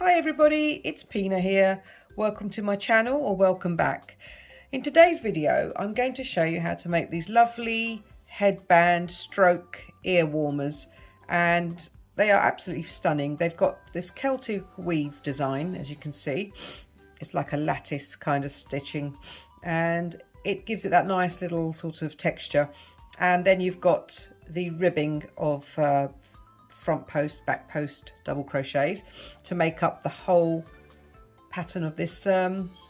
Hi everybody, it's Pina here. Welcome to my channel, or welcome back. In today's video, I'm going to show you how to make these lovely headband stroke ear warmers, and they are absolutely stunning. They've got this Celtic Weave design, as you can see. It's like a lattice kind of stitching, and it gives it that nice little sort of texture. And then you've got the ribbing of front post, back post double crochets to make up the whole pattern of this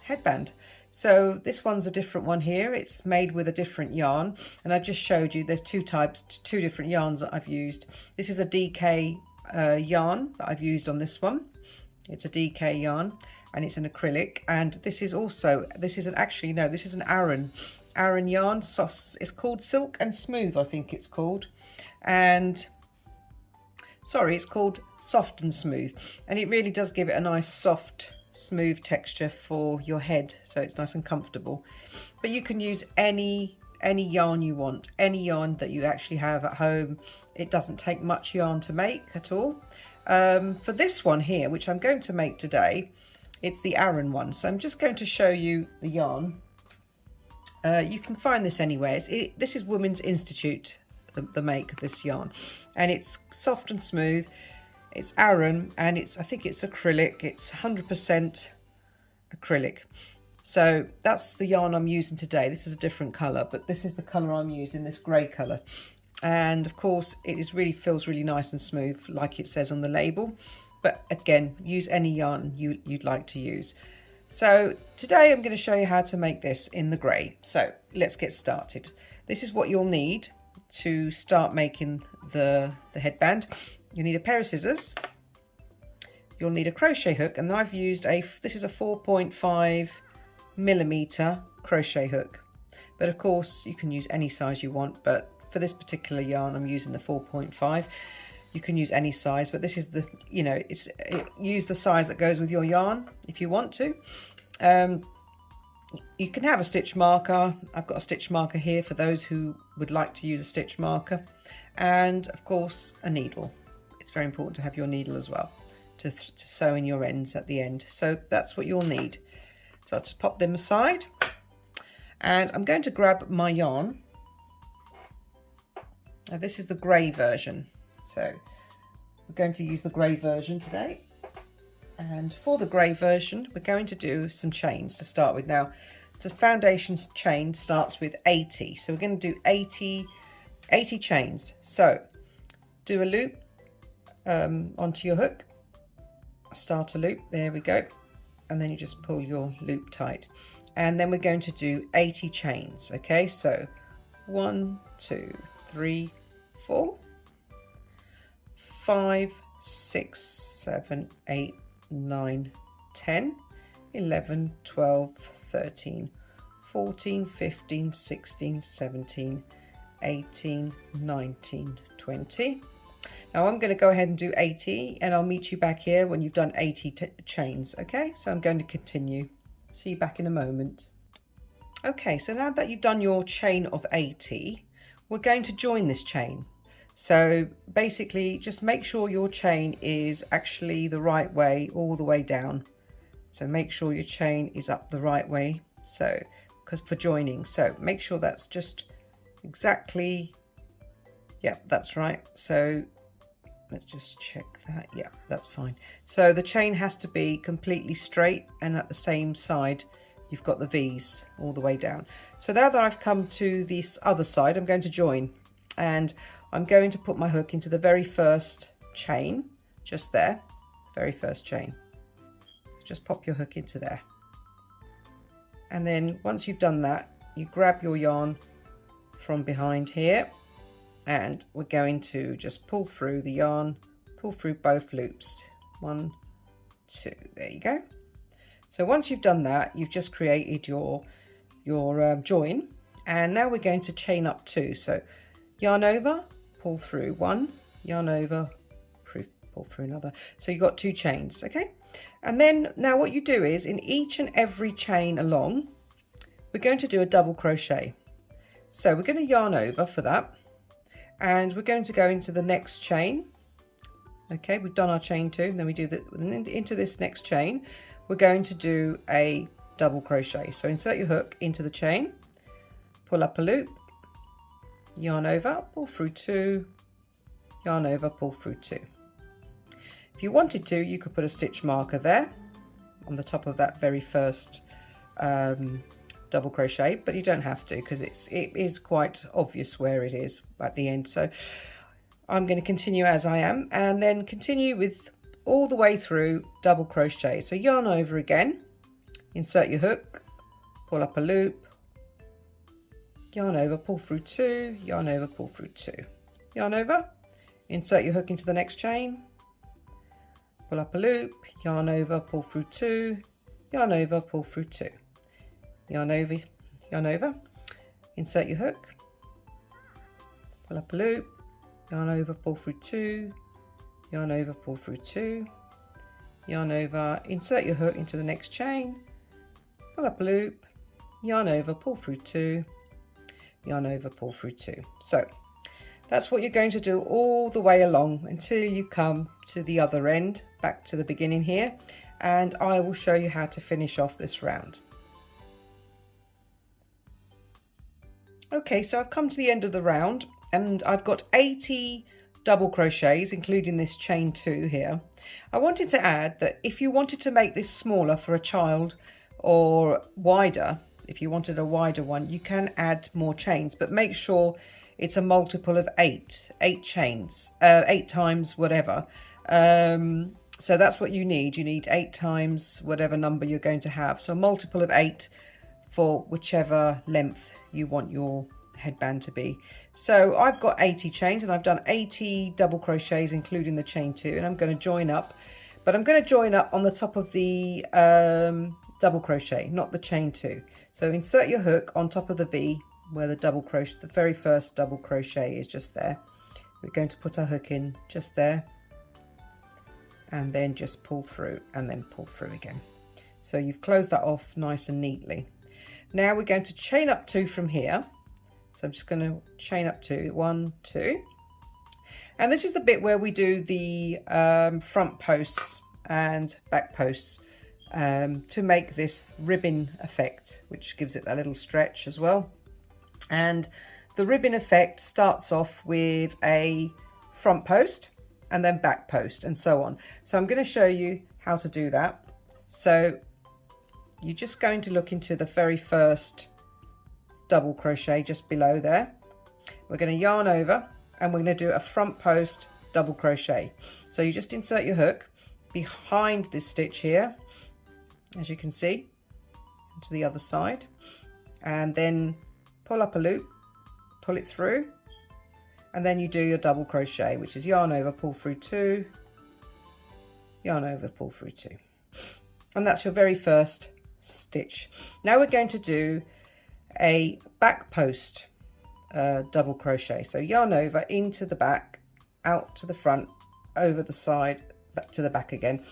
headband. So this one's a different one here. It's made with a different yarn, and I've just showed you there's two different yarns that I've used. This is a DK yarn that I've used on this one. It's a DK yarn and it's an acrylic, and this is an Aran yarn. It's called Silk and Smooth, I think it's called, and sorry, it's called Soft and Smooth, and it really does give it a nice soft smooth texture for your head, so it's nice and comfortable. But you can use any yarn you want, any yarn that you actually have at home. It doesn't take much yarn to make at all. For this one here, which I'm going to make today, it's the Aran one, so I'm just going to show you the yarn. You can find this anywhere. This is Women's Institute, the make of this yarn, and it's soft and smooth. It's Aran, and I think it's acrylic. It's 100% acrylic. So that's the yarn I'm using today. This is a different color, but this is the color I'm using, this gray color. And of course it feels really nice and smooth, like it says on the label. But again, use any yarn you'd like to use. So today I'm going to show you how to make this in the grey. So let's get started. This is what you'll need to start making the headband. You need a pair of scissors. You'll need a crochet hook, and I've used this is a 4.5mm crochet hook. But of course you can use any size you want, but for this particular yarn I'm using the 4.5. You can use any size, but this is use the size that goes with your yarn if you want to. You can have a stitch marker. I've got a stitch marker here for those who would like to use a stitch marker, and of course a needle. It's very important to have your needle as well to sew in your ends at the end. So that's what you'll need. So I'll just pop them aside, and I'm going to grab my yarn. Now this is the grey version, so we're going to use the grey version today. And for the grey version, we're going to do some chains to start with. Now, the foundation chain starts with 80. So we're going to do 80 chains. So do a loop onto your hook, start a loop, there we go. And then you just pull your loop tight. And then we're going to do 80 chains, okay? So 1, 2, 3, 4, 5, 6, 7, 8, 9, 10, 11, 12, 13, 14, 15, 16, 17, 18, 19, 20. Now I'm going to go ahead and do 80, and I'll meet you back here when you've done 80 chains, okay? So I'm going to continue. See you back in a moment. Okay, so now that you've done your chain of 80, we're going to join this chain. So basically just make sure your chain is actually the right way all the way down. So make sure your chain is up the right way, so because for joining, so make sure that's just exactly, yeah, that's right. So let's just check that. Yeah, that's fine. So the chain has to be completely straight, and at the same side you've got the V's all the way down. So now that I've come to this other side, I'm going to join, and I'm going to put my hook into the very first chain, just there, very first chain. Just pop your hook into there. And then once you've done that, you grab your yarn from behind here, and we're going to just pull through the yarn, pull through both loops. 1, 2, there you go. So once you've done that, you've just created your join, and now we're going to chain up 2. So yarn over, pull through 1, yarn over, pull through another. So you've got 2 chains, okay? And then now what you do is, in each and every chain along, we're going to do a double crochet. So we're going to yarn over for that, and we're going to go into the next chain, Okay, we've done our chain 2, and then we do that into this next chain. We're going to do a double crochet. So insert your hook into the chain, pull up a loop, yarn over, pull through 2, yarn over, pull through 2. If you wanted to, you could put a stitch marker there on the top of that very first double crochet, but you don't have to, because it is quite obvious where it is at the end. So I'm going to continue as I am, and then continue with all the way through double crochet. So yarn over again, insert your hook, pull up a loop, yarn over, pull through 2, yarn over, pull through 2, yarn over, insert your hook into the next chain, pull up a loop, yarn over, pull through 2, yarn over, pull through 2, yarn over, insert your hook, pull up a loop, yarn over, pull through 2, yarn over, pull through 2, yarn over, insert your hook into the next chain, pull up a loop, yarn over, pull through 2, yarn over, pull through 2. So that's what you're going to do all the way along until you come to the other end, back to the beginning here, and I will show you how to finish off this round. Okay, so I've come to the end of the round, and I've got 80 double crochets, including this chain 2 here. I wanted to add that if you wanted to make this smaller for a child, or wider, if you wanted a wider one, you can add more chains, but make sure it's a multiple of 8 chains, 8 times whatever. So that's what you need. You need 8 times whatever number you're going to have. So a multiple of 8 for whichever length you want your headband to be. So I've got 80 chains, and I've done 80 double crochets, including the chain 2, and I'm going to join up, but I'm going to join up on the top of the double crochet, not the chain 2. So insert your hook on top of the V where the double crochet, the very first double crochet is just there. We're going to put our hook in just there, and then just pull through, and then pull through again. So you've closed that off nice and neatly. Now we're going to chain up 2 from here. So I'm just going to chain up 2, 1, 2, and this is the bit where we do the front posts and back posts to make this ribbon effect, which gives it a little stretch as well. And the ribbon effect starts off with a front post and then back post and so on. So I'm going to show you how to do that. So you're just going to look into the very first double crochet just below there. We're going to yarn over, and we're going to do a front post double crochet. So you just insert your hook behind this stitch here, as you can see, to the other side, and then pull up a loop, pull it through, and then you do your double crochet, which is yarn over, pull through 2, yarn over, pull through 2, and that's your very first stitch. Now we're going to do a back post double crochet. So yarn over into the back, out to the front, over the side, back to the back again.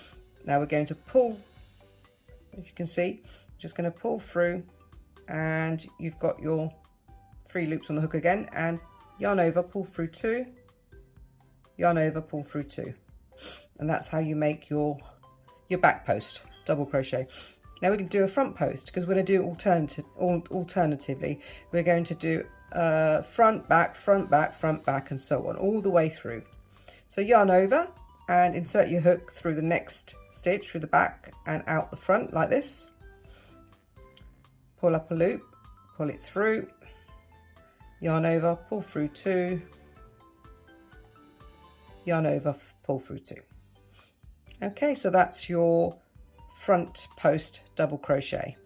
Now we're going to pull, as you can see, just going to pull through, and you've got your 3 loops on the hook again, and yarn over, pull through 2, yarn over, pull through 2, and that's how you make your back post double crochet. Now we're going to do a front post, because we're going to do alternatively. We're going to do front, back, front, back, front, back, and so on, all the way through. So yarn over and insert your hook through the next stitch, through the back and out the front like this. Pull up a loop, pull it through, yarn over, pull through 2, yarn over, pull through 2. Okay, so that's your front post double crochet.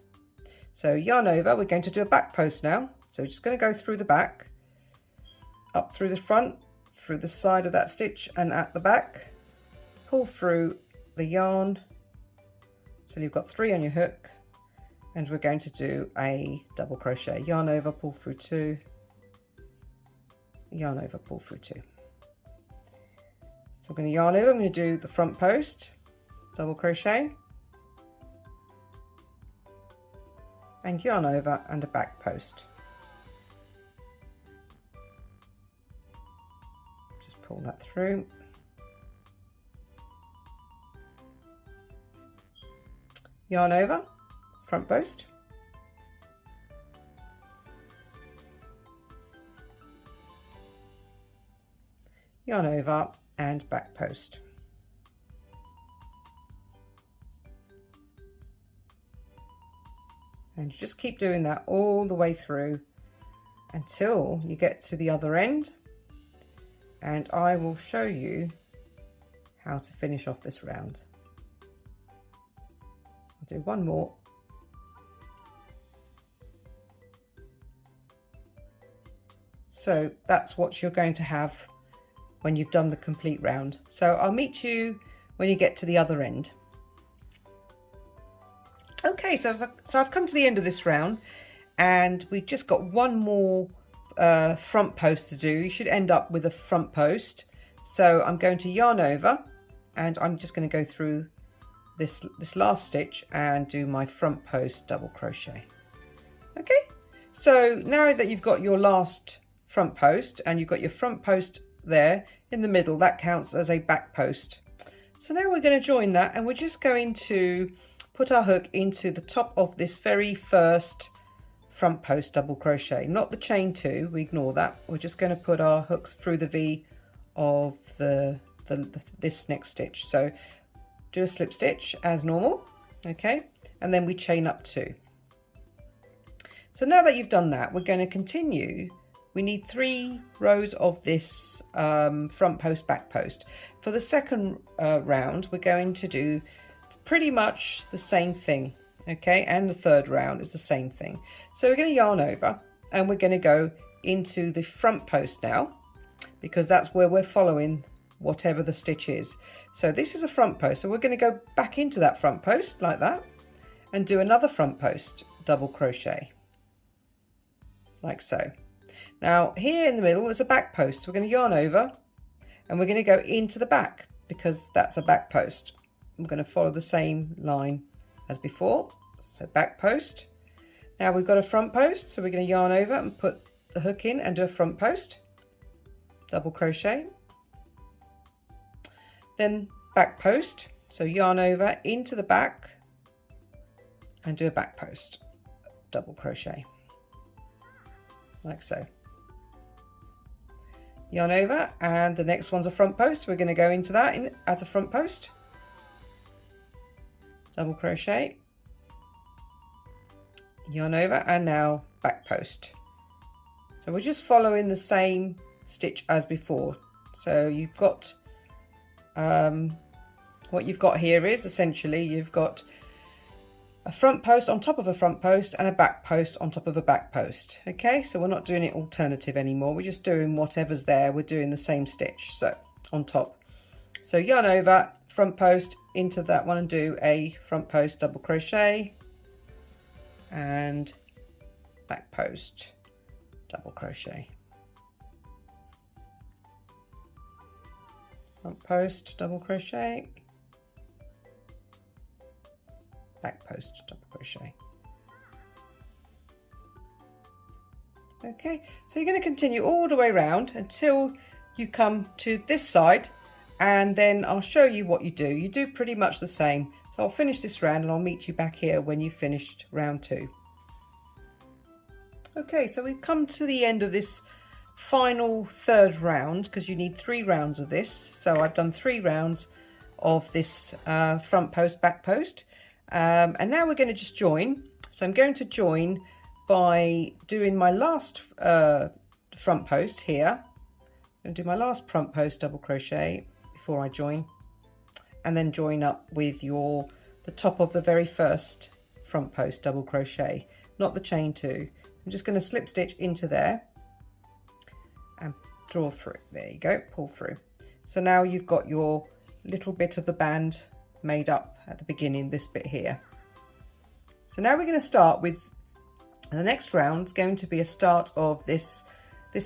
So yarn over, we're going to do a back post now. So we're just going to go through the back, up through the front, through the side of that stitch and at the back, pull through the yarn so you've got 3 on your hook, and we're going to do a double crochet. Yarn over, pull through 2, yarn over, pull through 2. So I'm going to yarn over, I'm going to do the front post double crochet, and yarn over and a back post. Just pull that through, yarn over, front post, yarn over and back post. And you just keep doing that all the way through until you get to the other end, and I will show you how to finish off this round. I'll do one more. So that's what you're going to have when you've done the complete round. So I'll meet you when you get to the other end. Okay, so I've come to the end of this round, and we've just got one more front post to do. You should end up with a front post. So I'm going to yarn over, and I'm just going to go through this last stitch and do my front post double crochet. Okay, so now that you've got your last front post and you've got your front post there in the middle, that counts as a back post. So now we're going to join that, and we're just going to put our hook into the top of this very first front post double crochet, not the chain 2, we ignore that. We're just going to put our hooks through the V of this next stitch. So do a slip stitch as normal, okay, and then we chain up 2. So now that you've done that, we're going to continue. We need 3 rows of this front post back post. For the second round, we're going to do pretty much the same thing, okay, and the third round is the same thing. So we're going to yarn over, and we're going to go into the front post now, because that's where we're following whatever the stitch is. So this is a front post, so we're going to go back into that front post like that and do another front post double crochet like so. Now here in the middle is a back post, so we're going to yarn over, and we're going to go into the back because that's a back post. I'm going to follow the same line as before, so back post. Now we've got a front post, so we're going to yarn over and put the hook in and do a front post double crochet, then back post, so yarn over into the back and do a back post double crochet like so. Yarn over, and the next one's a front post, we're going to go into that as a front post double crochet, yarn over, and now back post. So we're just following the same stitch as before. So you've got what you've got here is essentially you've got a front post on top of a front post and a back post on top of a back post. Okay, so we're not doing it alternative anymore, we're just doing whatever's there, we're doing the same stitch so on top. So yarn over, front post into that one and do a front post double crochet and back post double crochet, front post double crochet, back post double crochet. Okay, so you're going to continue all the way around until you come to this side, and then I'll show you what you do. You do pretty much the same. So I'll finish this round and I'll meet you back here when you've finished round 2. Okay, so we've come to the end of this final third round, because you need 3 rounds of this. So I've done 3 rounds of this front post back post, and now we're going to just join. So I'm going to join by doing my last front post here. I'm going to do my last front post double crochet before I join, and then join up with the top of the very first front post double crochet, not the chain 2. I'm just going to slip stitch into there and draw through. There you go, pull through. So now you've got your little bit of the band made up at the beginning, this bit here. So now we're going to start with the next round. Is going to be a start of this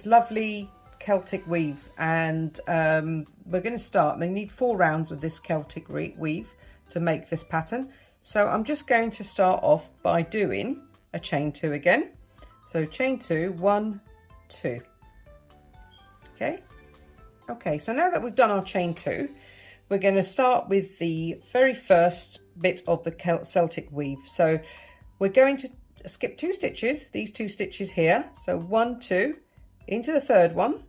lovely Celtic weave, and we're going to start. They need 4 rounds of this Celtic weave to make this pattern. So I'm just going to start off by doing a chain 2 again. So chain 2, 1, 2. Okay, so now that we've done our chain 2, we're going to start with the very first bit of the Celtic weave. So we're going to skip 2 stitches, these 2 stitches here. So 1, 2, into the third one.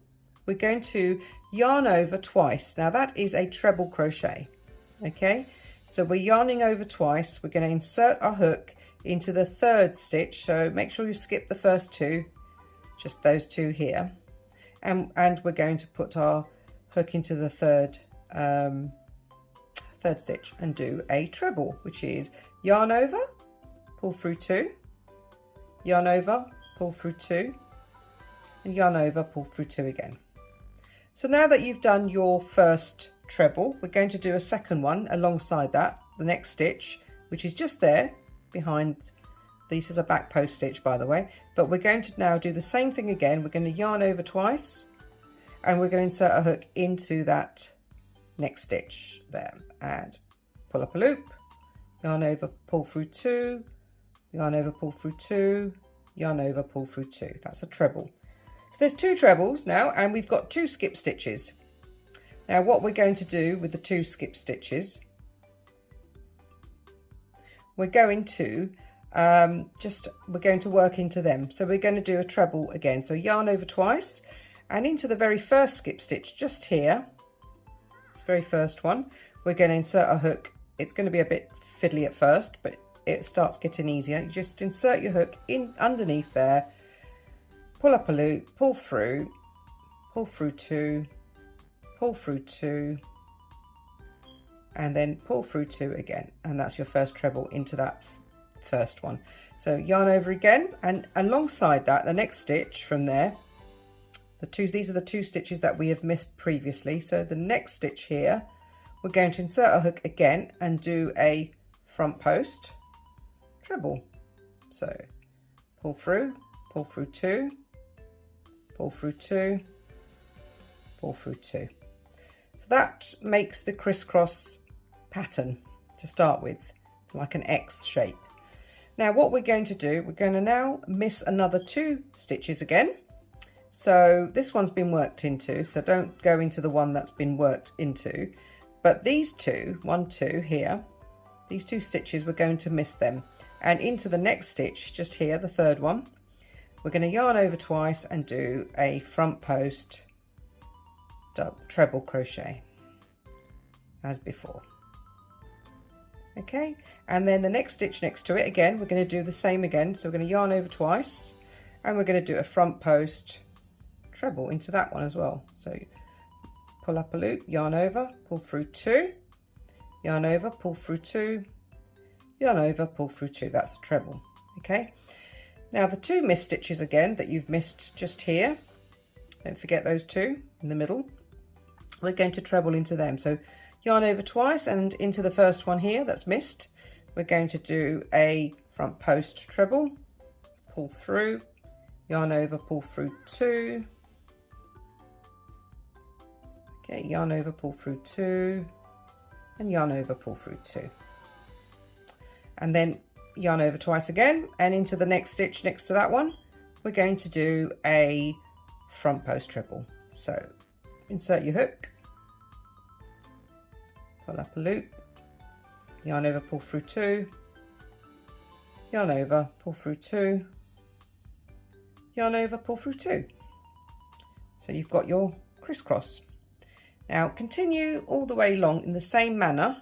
We're going to yarn over twice. Now that is a treble crochet. Okay, so we're yarning over twice. We're going to insert our hook into the third stitch. So make sure you skip the first 2, just those 2 here. And we're going to put our hook into the third stitch and do a treble, which is yarn over, pull through 2, yarn over, pull through 2, and yarn over, pull through 2 again. So now that you've done your first treble, we're going to do a second one alongside that, the next stitch, which is just there behind. This is a back post stitch, by the way, but we're going to now do the same thing again. We're going to yarn over twice, and we're going to insert a hook into that next stitch there, and pull up a loop, yarn over, pull through 2, yarn over, pull through 2, yarn over, pull through 2. That's a treble. So there's 2 trebles now, and we've got 2 skip stitches. Now what we're going to do with the 2 skip stitches, we're going to work into them. So we're going to do a treble again. So yarn over twice, and into the very first skip stitch just here, this very first one, we're going to insert a hook. It's going to be a bit fiddly at first, but it starts getting easier. You just insert your hook in underneath there, pull up a loop, pull through 2, pull through 2, and then pull through 2 again, and that's your first treble into that first one. So yarn over again, and alongside that, the next stitch from there, these are the 2 stitches that we have missed previously. So the next stitch here, we're going to insert a hook again and do a front post treble. So pull through 2, pull through 2, pull through 2. So that makes the crisscross pattern to start with, like an X shape. Now what we're going to do, we're going to now miss another 2 stitches again. So this one's been worked into, so don't go into the one that's been worked into, but these 2, 1, 2 here, these 2 stitches, we're going to miss them, and into the next stitch just here, the third one, we're going to yarn over twice and do a front post treble crochet as before. Okay, and then the next stitch next to it, again we're going to do the same again. So we're going to yarn over twice, and we're going to do a front post treble into that one as well. So pull up a loop, yarn over, pull through 2, yarn over, pull through 2, yarn over, pull through 2. That's a treble. Okay, now the 2 missed stitches again that you've missed just here, don't forget those 2 in the middle, we're going to treble into them. So yarn over twice, and into the first one here that's missed, we're going to do a front post treble, pull through, yarn over, pull through 2, okay, yarn over, pull through 2, and yarn over, pull through 2, and then yarn over twice again, and into the next stitch next to that one, we're going to do a front post treble. So insert your hook, pull up a loop, yarn over, pull through 2, yarn over, pull through 2, yarn over, pull through 2. So you've got your crisscross. Now continue all the way along in the same manner.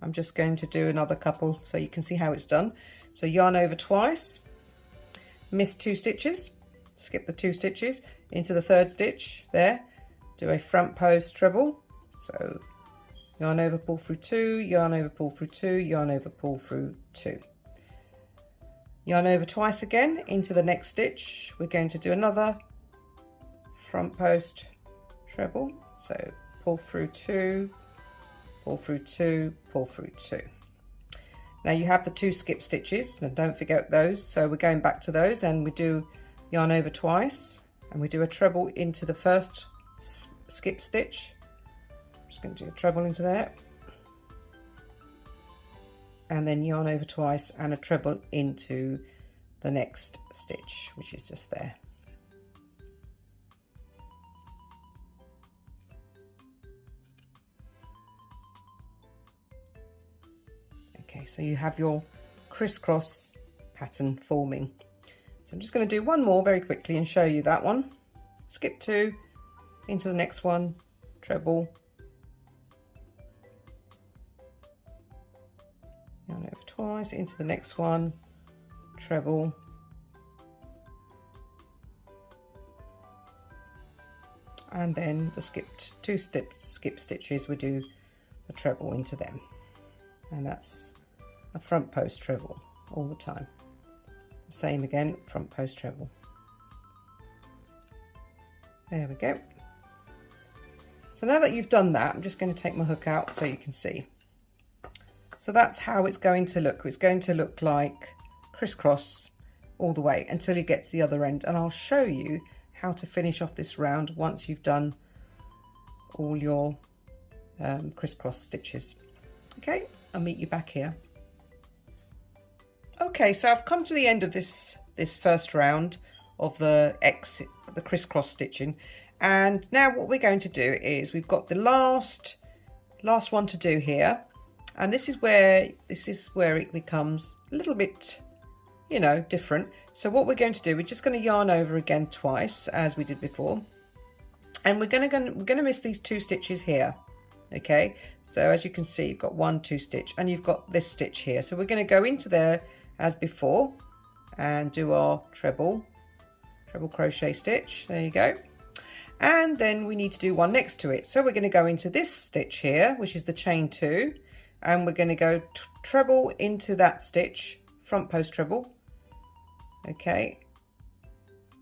I'm just going to do another couple so you can see how it's done. So yarn over twice, miss 2 stitches, skip the 2 stitches, into the third stitch there, do a front post treble. So yarn over, pull through 2, yarn over, pull through 2, yarn over, pull through 2. Yarn over twice again, into the next stitch, we're going to do another front post treble. So pull through 2, pull through 2, pull through 2. Now you have the 2 skip stitches, and don't forget those. So we're going back to those, and we do yarn over twice, and we do a treble into the first skip stitch. I'm just going to do a treble into there, and then yarn over twice and a treble into the next stitch, which is just there. Okay, so you have your crisscross pattern forming. So I'm just going to do one more very quickly and show you that one. Skip 2 into the next one, treble, yarn over twice into the next one, treble, and then the skipped 2 skip stitches, we do a treble into them, and that's a front post treble all the time. The same again, front post treble. There we go. So now that you've done that, I'm just going to take my hook out so you can see. So that's how it's going to look. It's going to look like crisscross all the way until you get to the other end, and I'll show you how to finish off this round once you've done all your crisscross stitches. Okay, I'll meet you back here. Okay, so I've come to the end of this first round of the crisscross stitching, and now what we're going to do is we've got the last one to do here, and this is where it becomes a little bit, you know, different. So what we're going to do, we're just going to yarn over again twice as we did before, and we're going to miss these 2 stitches here. Okay, so as you can see, you've got 1 2 stitch, and you've got this stitch here, so we're going to go into there as before and do our treble crochet stitch. There you go. And then we need to do one next to it, so we're going to go into this stitch here, which is the chain 2, and we're going to go treble into that stitch, front post treble. Okay,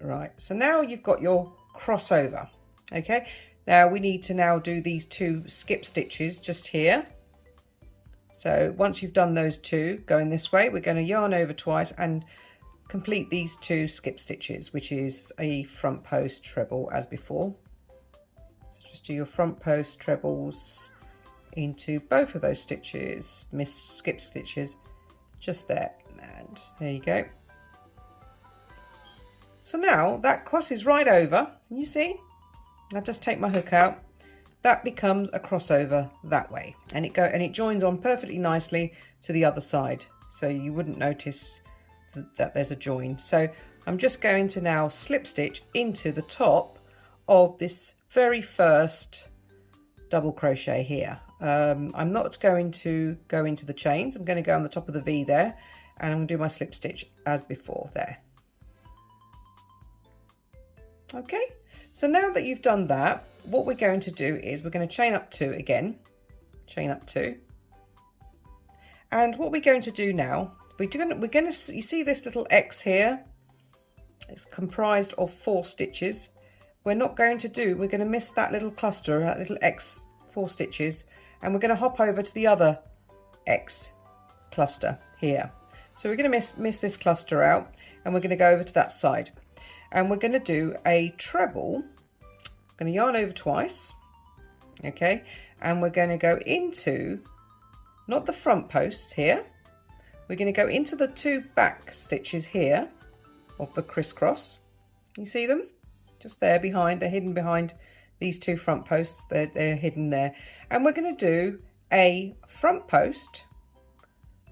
right, so now you've got your crossover. Okay, now we need to now do these 2 skip stitches just here. So once you've done those 2 going this way, we're going to yarn over twice and complete these 2 skip stitches, which is a front post treble as before. So just do your front post trebles into both of those stitches, skip stitches just there, and there you go. So now that crosses right over, you see, I just take my hook out, that becomes a crossover that way, and it joins on perfectly nicely to the other side, so you wouldn't notice that there's a join. So I'm just going to now slip stitch into the top of this very first double crochet here. I'm not going to go into the chains, I'm going to go on the top of the V there, and I'm going to do my slip stitch as before there. Okay, so now that you've done that, what we're going to do is we're going to chain up 2 again, chain up 2, and what we're going to do now, we're going to you see this little X here, it's comprised of 4 stitches. We're not going to do, we're going to miss that little cluster, that little X 4 stitches, and we're going to hop over to the other X cluster here. So we're going to miss this cluster out, and we're going to go over to that side, and we're going to do a treble. I'm going to yarn over twice, okay, and we're going to go into, not the front posts here, we're going to go into the 2 back stitches here of the crisscross. You see them? Just there behind, they're hidden behind these 2 front posts, they're hidden there. And we're going to do a front post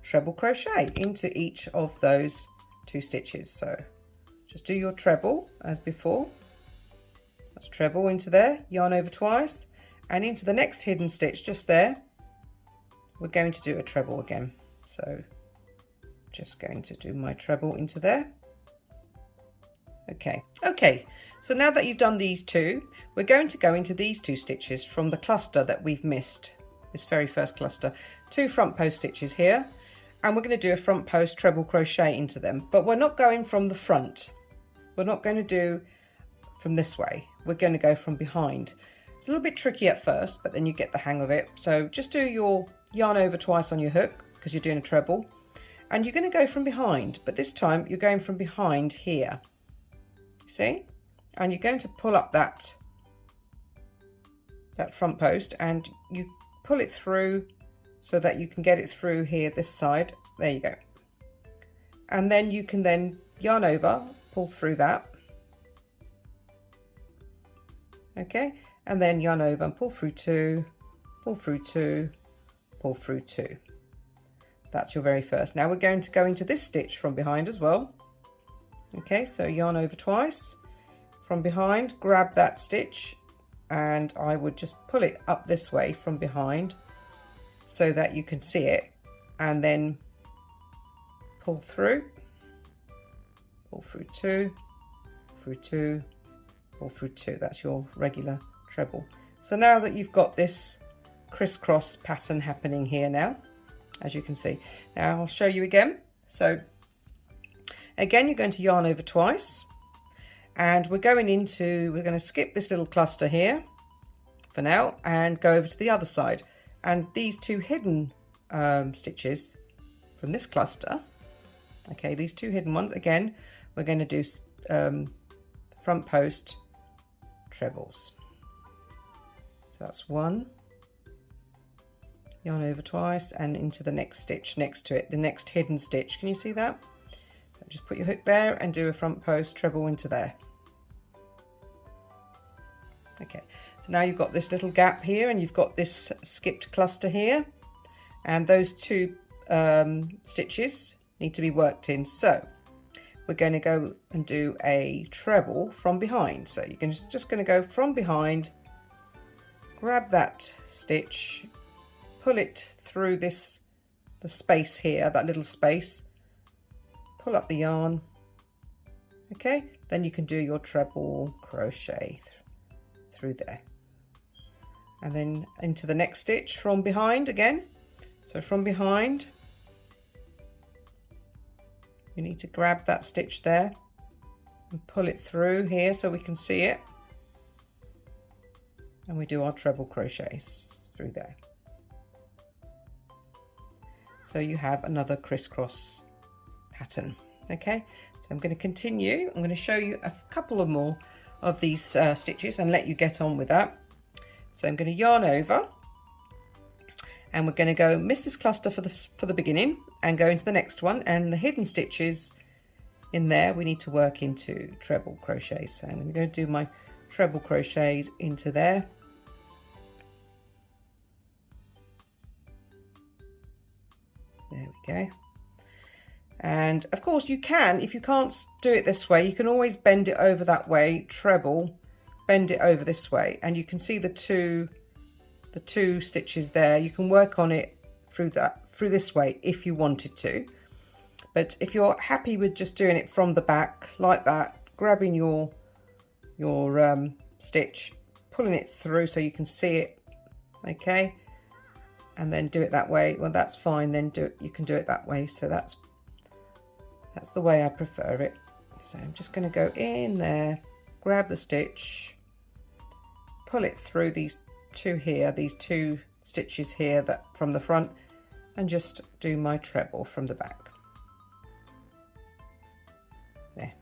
treble crochet into each of those 2 stitches. So just do your treble as before. That's treble into there, yarn over twice, and into the next hidden stitch just there, we're going to do a treble again. So just going to do my treble into there. Okay, so now that you've done these 2, we're going to go into these 2 stitches from the cluster that we've missed, this very first cluster. 2 front post stitches here, and we're going to do a front post treble crochet into them, but we're not going from the front. We're not going to do from this way, we're going to go from behind. It's a little bit tricky at first, but then you get the hang of it. So just do your yarn over twice on your hook because you're doing a treble, and you're going to go from behind, but this time you're going from behind here. See, and you're going to pull up that front post, and you pull it through so that you can get it through here this side. There you go, and then you can then yarn over, pull through that, okay, and then yarn over and pull through 2, pull through 2, pull through 2. That's your very first. Now we're going to go into this stitch from behind as well. Okay, so yarn over twice from behind, grab that stitch, and I would just pull it up this way from behind so that you can see it, and then pull through two, through two, pull through two. That's your regular treble. So now that you've got this crisscross pattern happening here now, as you can see. Now I'll show you again. So again, you're going to yarn over twice, and we're going to skip this little cluster here for now and go over to the other side. And these two hidden stitches from this cluster, okay, these two hidden ones, again, we're going to do front post trebles. So that's one, yarn over twice and into the next stitch next to it, the next hidden stitch. Can you see that? So just put your hook there and do a front post treble into there. Okay, so now you've got this little gap here and you've got this skipped cluster here, and those two stitches need to be worked in. So we're going to go and do a treble from behind. So you're just going to go from behind, grab that stitch, pull it through the space here, that little space, pull up the yarn. Okay, then you can do your treble crochet through there, and then into the next stitch from behind again. So from behind, you need to grab that stitch there and pull it through here so we can see it, and we do our treble crochets through there. So you have another crisscross pattern. Okay, so I'm going to continue. I'm going to show you a couple of more of these stitches and let you get on with that. So I'm going to yarn over, and we're going to go miss this cluster for the beginning and go into the next one, and the hidden stitches in there we need to work into treble crochets. So I'm going to do my treble crochets into there. There we go. And of course you can, if you can't do it this way, you can always bend it over that way, treble, bend it over this way, and you can see the two stitches there. You can work on it through this way if you wanted to, but if you're happy with just doing it from the back like that, grabbing your stitch, pulling it through so you can see it, okay, and then do it that way, well, that's fine. Then you can do it that way. So that's the way I prefer it. So I'm just going to go in there, grab the stitch, pull it through these two stitches here that from the front, and just do my treble from the back. There.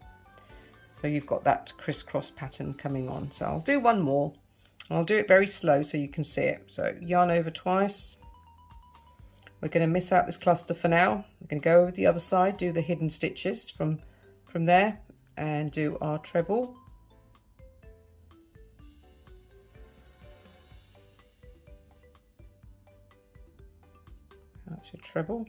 So you've got that crisscross pattern coming on. So I'll do one more. I'll do it very slow so you can see it. So yarn over twice. We're going to miss out this cluster for now. We're going to go over the other side, do the hidden stitches from there, and do our treble. That's your treble.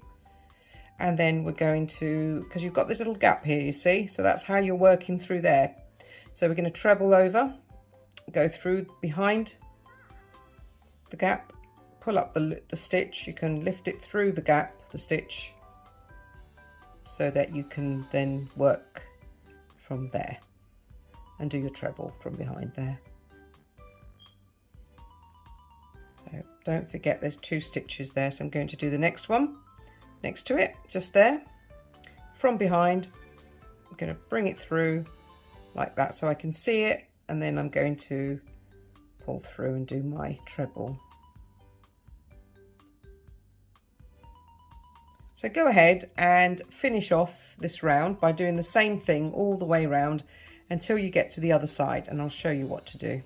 And then we're going to, because you've got this little gap here, you see, so that's how you're working through there. So we're going to treble over, go through behind the gap, pull up the stitch. You can lift it through the gap, the stitch, so that you can then work from there and do your treble from behind there. So don't forget there's two stitches there, so I'm going to do the next one next to it, just there from behind. I'm going to bring it through like that so I can see it, and then I'm going to pull through and do my treble. So go ahead and finish off this round by doing the same thing all the way around until you get to the other side, and I'll show you what to do.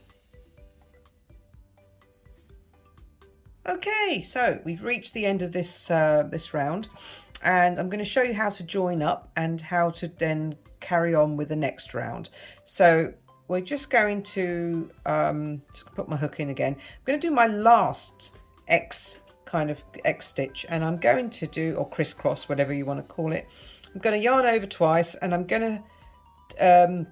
Okay, so we've reached the end of this this round, and I'm going to show you how to join up and how to then carry on with the next round. So we're just going to just put my hook in again. I'm going to do my last X kind of X stitch, and I'm going to do, or crisscross, whatever you want to call it. I'm going to yarn over twice, and I'm going to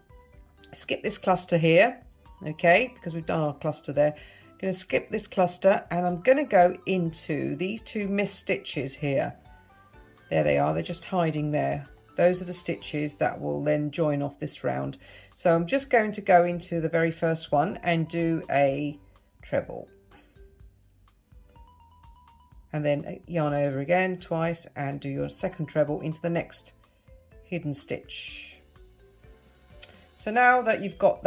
skip this cluster here, okay, because we've done our cluster there. I'm going to skip this cluster, and I'm going to go into these two missed stitches here. There they are, they're just hiding there. Those are the stitches that will then join off this round. So I'm just going to go into the very first one and do a treble. And then yarn over again twice and do your second treble into the next hidden stitch. So now that you've got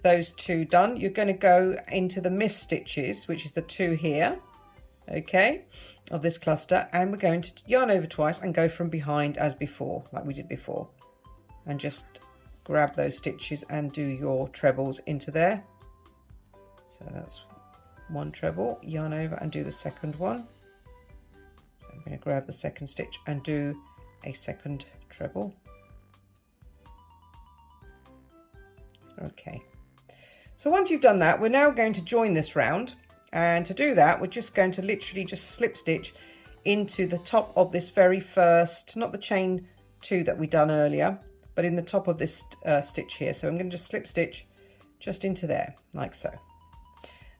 those two done, you're going to go into the missed stitches, which is the two here, okay, of this cluster, and we're going to yarn over twice and go from behind as before, like we did before, and just grab those stitches and do your trebles into there. So that's one treble, yarn over and do the second one. So I'm going to grab the second stitch and do a second treble. Okay, so once you've done that, we're now going to join this round, and to do that we're just going to literally just slip stitch into the top of this very first, not the chain 2 that we done earlier, but in the top of this stitch here. So I'm going to just slip stitch just into there like so,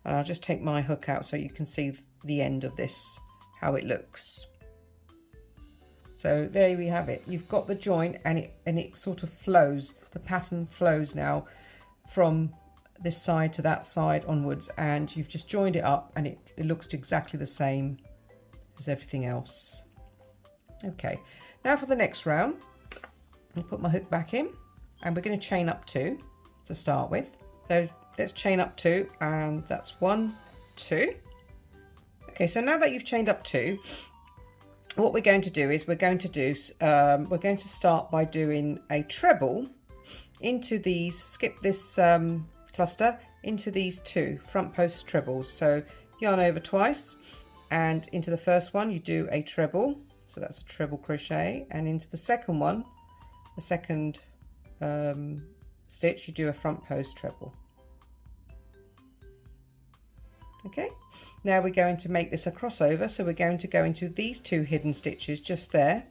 and I'll just take my hook out so you can see the end of this, how it looks. So there we have it. You've got the join, and it sort of flows. The pattern flows now from this side to that side onwards, and you've just joined it up, and it looks exactly the same as everything else. Okay, now for the next round, I'll put my hook back in, and we're going to chain up 2 to start with. So let's chain up 2, and that's 1, 2. Okay, so now that you've chained up 2, what we're going to do is we're going to start by doing a treble into these, skip this cluster, into these 2 front post trebles. So yarn over twice, and into the first one you do a treble, so that's a treble crochet, and into the second one, the second stitch, you do a front post treble. Okay, now we're going to make this a crossover, so we're going to go into these 2 hidden stitches just there.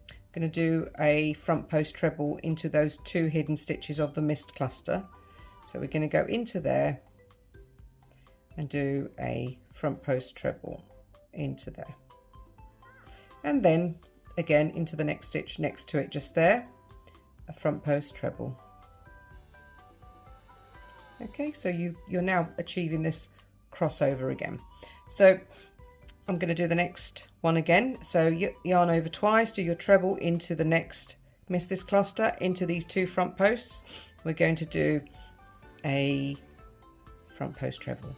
I'm going to do a front post treble into those 2 hidden stitches of the missed cluster. So we're going to go into there and do a front post treble into there, and then again into the next stitch next to it just there, a front post treble. Okay, so you're now achieving this crossover again. So I'm going to do the next one again. So yarn over twice, do your treble into the next, miss this cluster, into these 2 front posts. We're going to do a front post treble,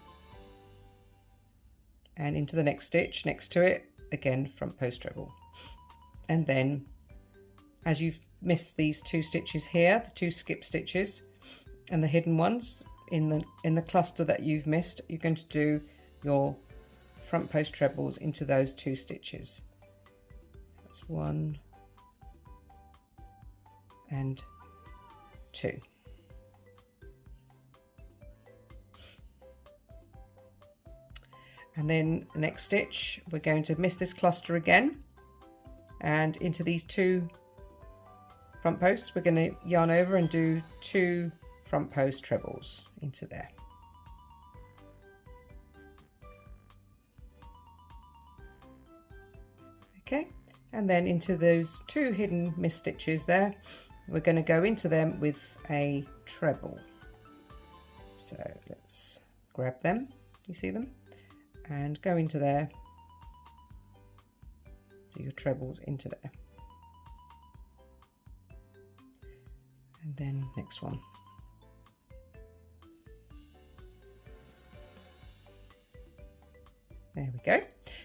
and into the next stitch next to it, again front post treble. And then as you've missed these 2 stitches here, the 2 skip stitches and the hidden ones in the cluster that you've missed, you're going to do your front post trebles into those 2 stitches. That's 1 and 2. And then the next stitch, we're going to miss this cluster again, and into these 2 front posts, we're going to yarn over and do 2 front post trebles into there. Okay, and then into those 2 hidden missed stitches there, we're going to go into them with a treble. So let's grab them, you see them, and go into there, do your trebles into there, and then next one. There we go.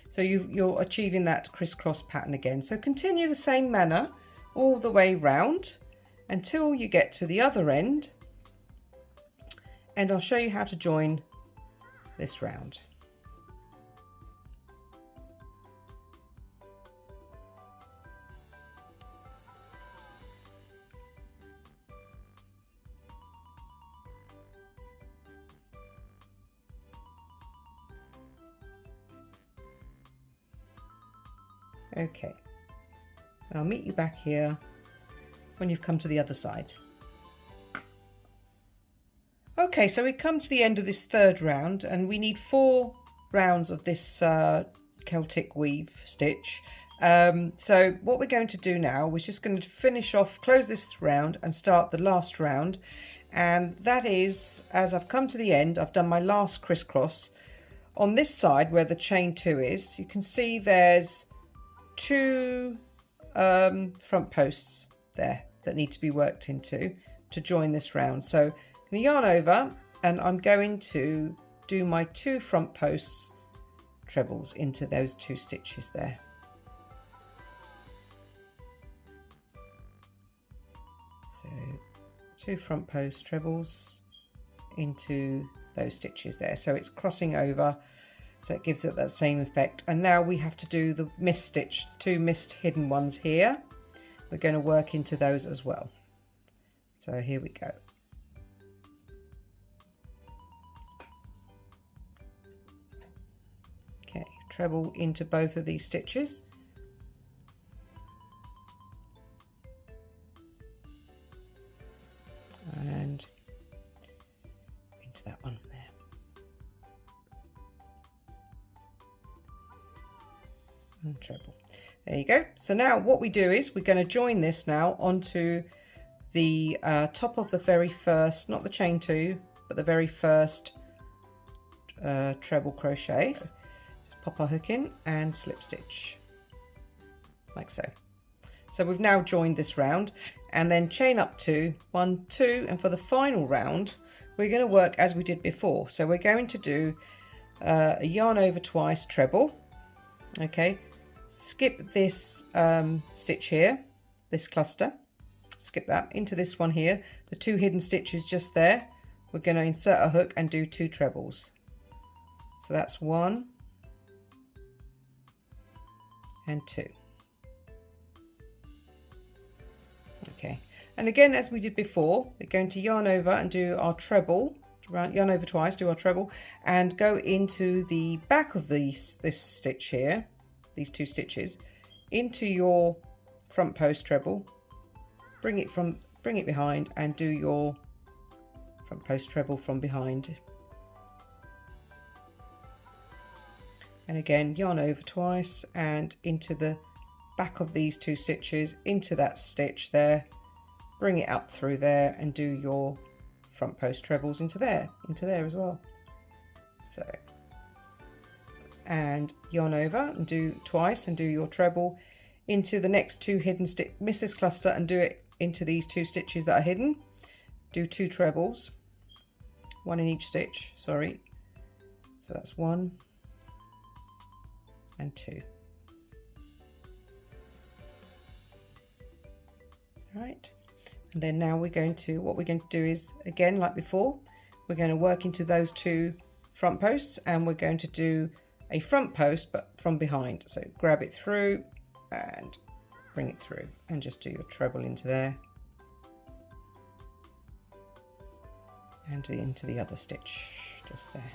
So you're achieving that crisscross pattern again. So continue the same manner all the way round until you get to the other end, and I'll show you how to join this round. Okay, I'll meet you back here when you've come to the other side. Okay, so we come to the end of this third round and we need 4 rounds of this Celtic Weave stitch. So what we're going to do now, we're just going to finish off, close this round and start the last round. And that is, as I've come to the end, I've done my last crisscross. On this side where the chain 2 is, you can see there's 2 front posts there that need to be worked into to join this round. So I'm going to yarn over and I'm going to do my 2 front posts trebles into those 2 stitches there. So 2 front post trebles into those stitches there, so it's crossing over, so it gives it that same effect. And now we have to do the missed stitch, 2 missed hidden ones here. We're going to work into those as well. So here we go. Okay, treble into both of these stitches. And into that one there. And treble. There you go. So now what we do is we're going to join this now onto the top of the very first, not the chain 2, but the very first treble crochet. Just pop our hook in and slip stitch like so. So we've now joined this round, and then chain up 2, 1, 2, and for the final round we're going to work as we did before. So we're going to do a yarn over twice treble. Okay, skip this stitch here, this cluster, skip that into this one here, the 2 hidden stitches just there. We're going to insert a hook and do 2 trebles. So that's 1 and 2. Okay, and again as we did before, we're going to yarn over and do our treble, yarn over twice, do our treble, and go into the back of this stitch here, these 2 stitches, into your front post treble, bring it behind and do your front post treble from behind. And again, yarn over twice and into the back of these 2 stitches, into that stitch there, bring it up through there and do your front post trebles into there as well. So, and yarn over and do twice and do your treble into the next 2 hidden stitch, miss this cluster and do it into these 2 stitches that are hidden, do 2 trebles, 1 in each stitch, sorry, so that's 1 and 2. Right, and then now what we're going to do is, again like before, we're going to work into those 2 front posts and we're going to do a front post but from behind. So grab it through and bring it through and just do your treble into there and into the other stitch just there.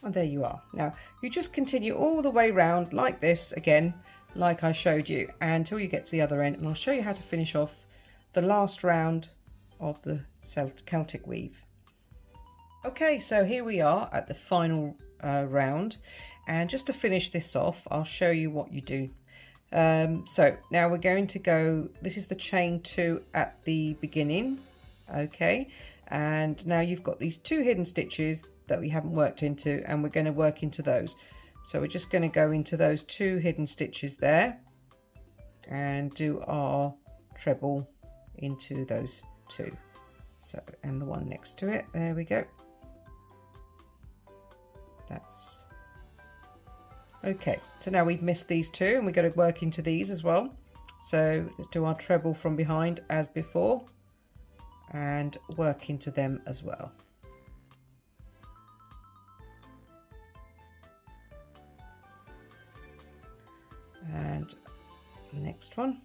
And there you are. Now you just continue all the way round like this again, like I showed you, until you get to the other end, and I'll show you how to finish off the last round of the Celtic Weave. Okay, so here we are at the final round, and just to finish this off I'll show you what you do. So now we're going to go, this is the chain 2 at the beginning, okay, and now you've got these 2 hidden stitches that we haven't worked into, and we're going to work into those. So we're just going to go into those 2 hidden stitches there and do our treble into those 2. So, and the one next to it, there we go. That's okay. So now we've missed these 2 and we're going to work into these as well. So let's do our treble from behind as before and work into them as well. And the next one.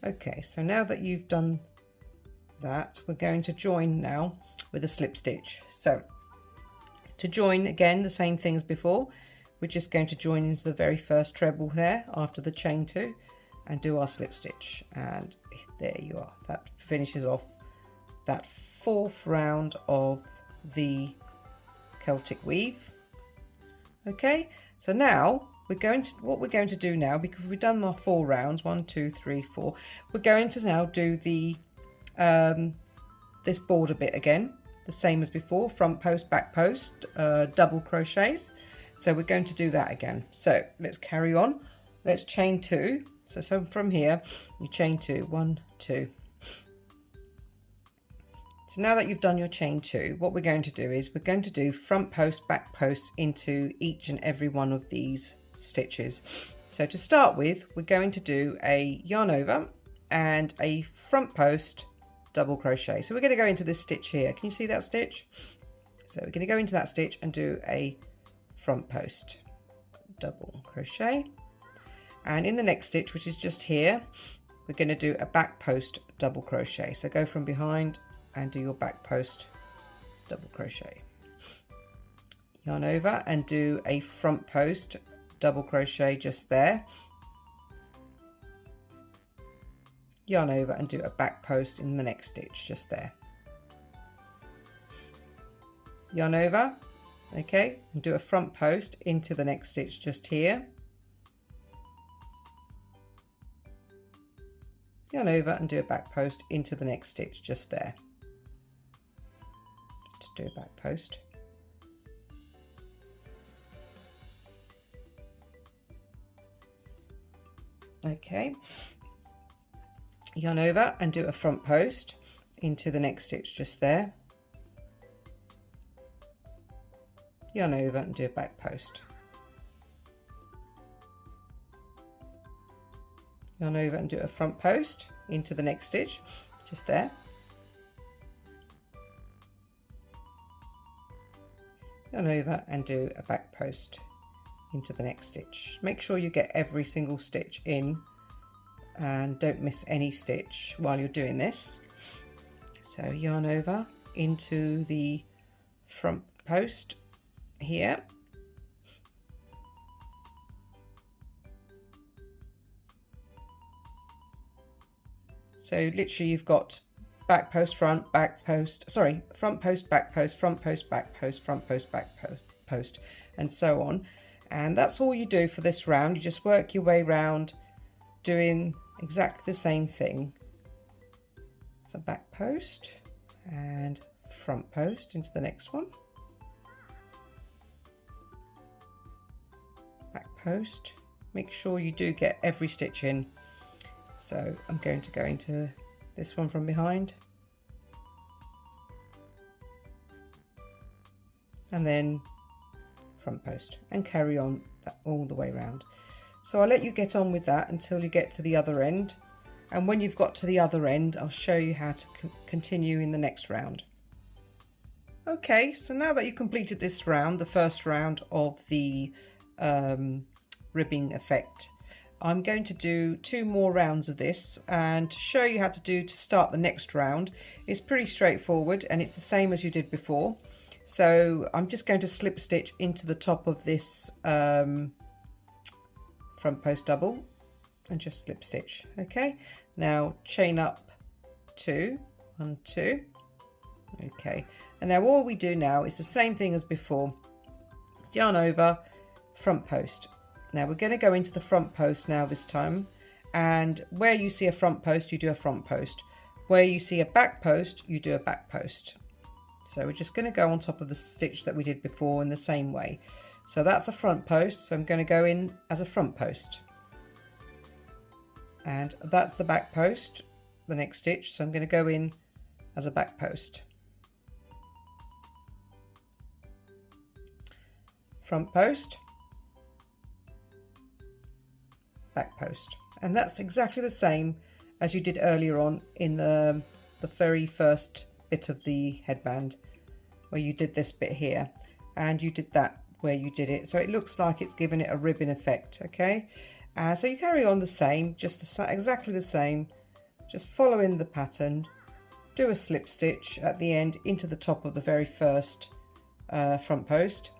Okay, so now that you've done that, we're going to join now with a slip stitch. So to join, again, the same thing as before, we're just going to join into the very first treble there after the chain 2 and do our slip stitch, and there you are. That finishes off that 4th round of the Celtic Weave. Okay, so now what we're going to do now, because we've done our 4 rounds, 1 2 3 4, we're going to now do the this border bit again, the same as before, front post, back post, double crochets. So we're going to do that again. So let's carry on. Let's chain 2. So from here you chain 2, 1 2. So now that you've done your chain 2, what we're going to do is we're going to do front post, back post into each and every one of these stitches. So to start with, we're going to do a yarn over and a front post double crochet. So we're going to go into this stitch here. Can you see that stitch? So we're going to go into that stitch and do a front post double crochet, and in the next stitch, which is just here, we're going to do a back post double crochet. So go from behind and do your back post double crochet, yarn over and do a front post double crochet just there, yarn over and do a back post in the next stitch just there, yarn over, okay, and do a front post into the next stitch just here, yarn over and do a back post into the next stitch just there. Just do a back post, okay, yarn over and do a front post into the next stitch just there, yarn over and do a back post, yarn over and do a front post into the next stitch just there, yarn over and do a back post into the next stitch. Make sure you get every single stitch in and don't miss any stitch while you're doing this. So yarn over into the front post here, so literally you've got back post, front, back post, sorry, front post, back post, front post, back post, front post, back post, and so on. And that's all you do for this round. You just work your way around doing exactly the same thing. So back post and front post into the next one, back post. Make sure you do get every stitch in. So I'm going to go into this one from behind, and then front post, and carry on that all the way around. So I'll let you get on with that until you get to the other end, and when you've got to the other end I'll show you how to continue in the next round. Okay, so now that you've completed this round, the first round of the ribbing effect, I'm going to do 2 more rounds of this and to show you how to start the next round. It's pretty straightforward and it's the same as you did before. So I'm just going to slip stitch into the top of this front post double and just slip stitch. Okay, now chain up 2, 1 2. Okay, and now all we do now is the same thing as before. Yarn over, front post. Now we're going to go into the front post now this time, and where you see a front post you do a front post, where you see a back post you do a back post. So we're just going to go on top of the stitch that we did before in the same way. So that's a front post, so I'm going to go in as a front post, and that's the back post, the next stitch, so I'm going to go in as a back post, front post, back post, and that's exactly the same as you did earlier on in the very first bit of the headband, where you did this bit here and you did that where you did it, so it looks like it's given it a ribbon effect. Okay, so you carry on the same, just exactly the same just follow in the pattern, do a slip stitch at the end into the top of the very first front post,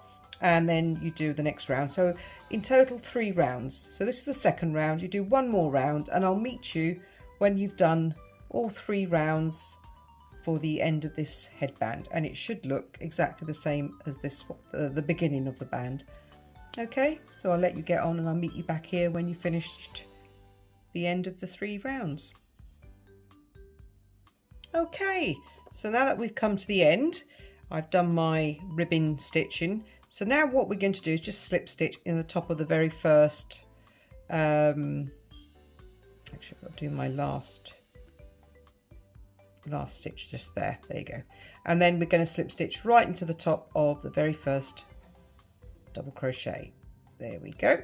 and then you do the next round. So in total 3 rounds. So this is the second round. You do 1 more round, and I'll meet you when you've done all 3 rounds for the end of this headband, and it should look exactly the same as this the beginning of the band. Okay, so I'll let you get on, and I'll meet you back here when you finished the end of the 3 rounds. Okay, so now that we've come to the end, I've done my ribbon stitching. So now what we're going to do is just slip stitch in the top of the very first, actually I've got to do my last stitch just there you go, and then we're going to slip stitch right into the top of the very first double crochet. There we go.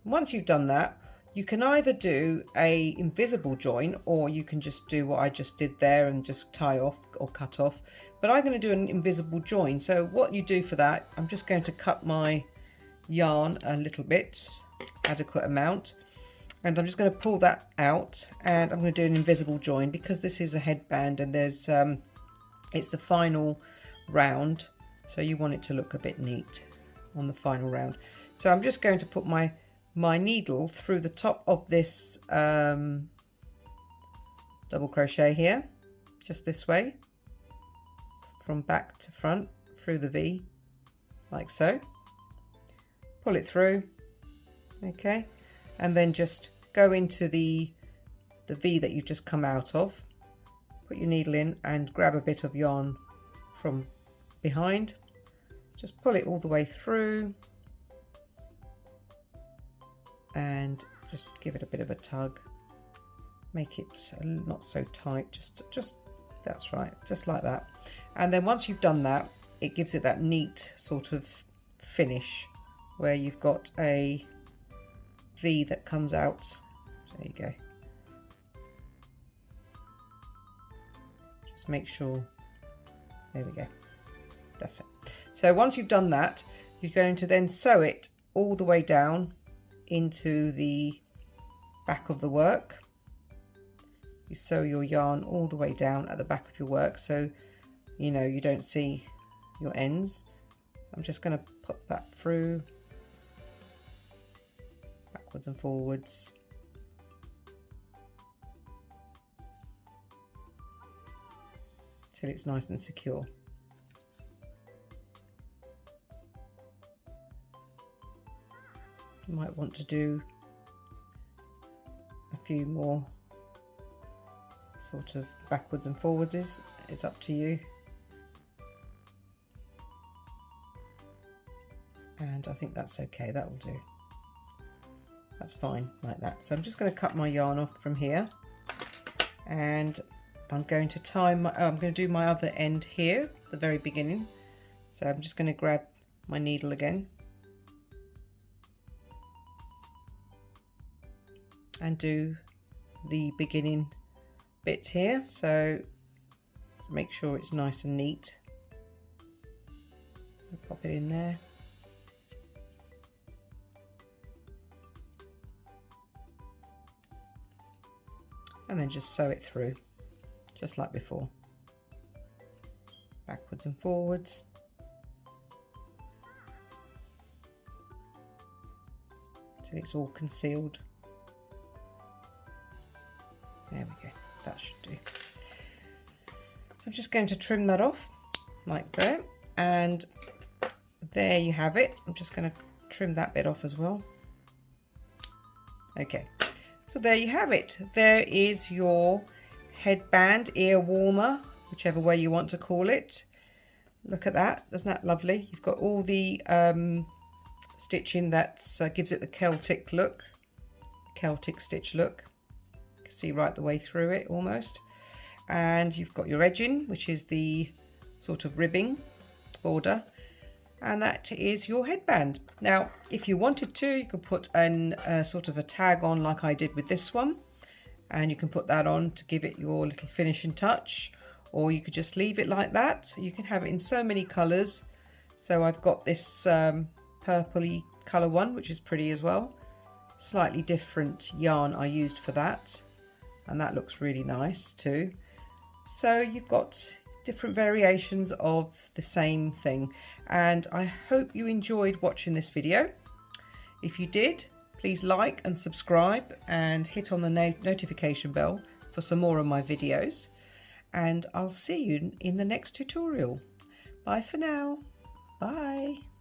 Once you've done that, you can either do a invisible join, or you can just do what I just did there and just tie off or cut off, but I'm going to do an invisible join. So what you do for that, I'm just going to cut my yarn a little bit, adequate amount, and I'm just going to pull that out, and I'm going to do an invisible join because this is a headband, and there's it's the final round, so you want it to look a bit neat on the final round. So I'm just going to put my needle through the top of this double crochet here, just this way, from back to front through the V, like so. Pull it through, okay, and then just go into the V that you've just come out of, put your needle in and grab a bit of yarn from behind, just pull it all the way through and just give it a bit of a tug, make it not so tight, just that's right, just like that. And then once you've done that, it gives it that neat sort of finish where you've got a V that comes out. There you go. Just make sure, there we go, that's it. So once you've done that, you're going to then sew it all the way down into the back of the work. You sew your yarn all the way down at the back of your work, so you know you don't see your ends. I'm just going to put that through backwards and forwards. Till it's nice and secure. You might want to do a few more sort of backwards and forwards, it's up to you. And I think that's okay, that will do. That's fine like that. So I'm just going to cut my yarn off from here, and I'm going to tie my, I'm going to do my other end here, the very beginning. So I'm just going to grab my needle again and do the beginning bit here, so to make sure it's nice and neat. I'll pop it in there. And then just sew it through, just like before. Backwards and forwards. Till it's all concealed. There we go, that should do. So I'm just going to trim that off like that, and there you have it. I'm just going to trim that bit off as well. Okay, so there you have it. There is your headband, ear warmer, whichever way you want to call it. Look at that, isn't that lovely? You've got all the stitching that gives it the Celtic look, Celtic stitch look. You can see right the way through it almost. And you've got your edging, which is the sort of ribbing border, and that is your headband. Now if you wanted to, you could put a sort of a tag on like I did with this one, and you can put that on to give it your little finishing touch, or you could just leave it like that. You can have it in so many colours. So I've got this purpley colour one, which is pretty as well. Slightly different yarn I used for that. and that looks really nice too. So you've got different variations of the same thing, and I hope you enjoyed watching this video. If you did, please like and subscribe and hit on the notification bell for some more of my videos, and I'll see you in the next tutorial. Bye for now. Bye.